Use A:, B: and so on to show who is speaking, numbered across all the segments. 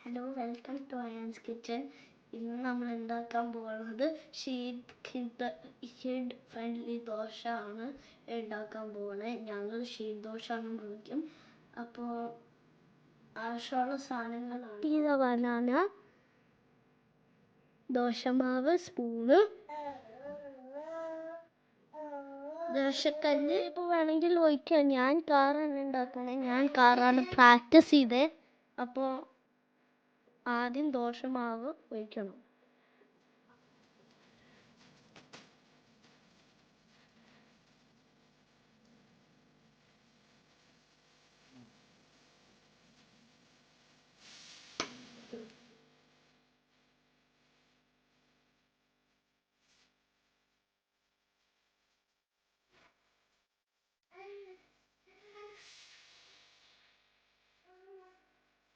A: Hello, welcome to Ayaan's kitchen. ഇന്ന് നമ്മൾ ഉണ്ടാക്കാൻ പോകുന്നത് ഹിഡ് ഫ്രണ്ട്ലി ദോശ ആണ് ഉണ്ടാക്കാൻ പോകുന്നത്. ഞങ്ങൾ ഷീറ്റ് ദോശ എന്ന് വിളിക്കും. അപ്പോൾ ആവശ്യമുള്ള സാധനങ്ങളാണ് ബനാന, ദോശമാവ്, സ്പൂണ്, ദോശക്കല്ല്. ഇപ്പോൾ വേണമെങ്കിൽ ഒഴിക്കാം. ഞാൻ കാറാണ് ഉണ്ടാക്കണേ. ഞാൻ കാറാണ് പ്രാക്ടീസ് ചെയ്തത്. അപ്പോൾ ആദ്യം ദോശമാവ് ഒഴിക്കണം.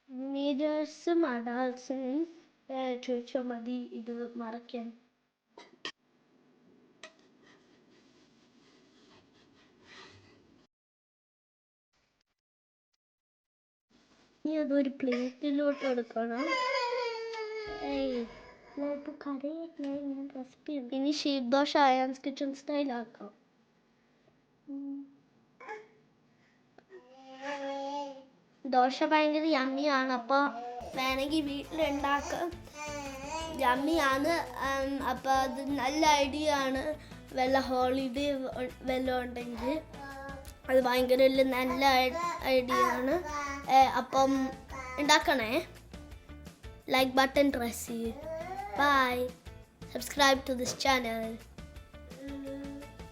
A: ടീനേജേഴ്സും അഡൾട്ട്സിനും ചോദിച്ചാൽ മതി ഇത് മറയ്ക്കാൻ. ഇനി അതൊരു പ്ലേറ്റിലോട്ട് എടുക്കണം. ഇപ്പോൾ കറിയൊക്കെ ഞാൻ റെസിപ്പി ഉണ്ട്. ഇനി ഷീറ്റ് ദോശ അയാൻസ് കിച്ചൺ സ്റ്റൈലാക്കാം. ദോശ ഭയങ്കര യമ്മിയാണ്. അപ്പോൾ വേണമെങ്കിൽ വീട്ടിലുണ്ടാക്കാം. യമ്മിയാണ്. അപ്പോൾ അത് നല്ല ഐഡിയ ആണ്. വല്ല ഹോളിഡേ വല്ലതും ഉണ്ടെങ്കിൽ അത് ഭയങ്കര നല്ല ഐഡിയ ആണ്. അപ്പം ഉണ്ടാക്കണേ. ലൈക്ക് ബട്ടൺ പ്രസ് ചെയ്യ്. By. Subscribe to this channel.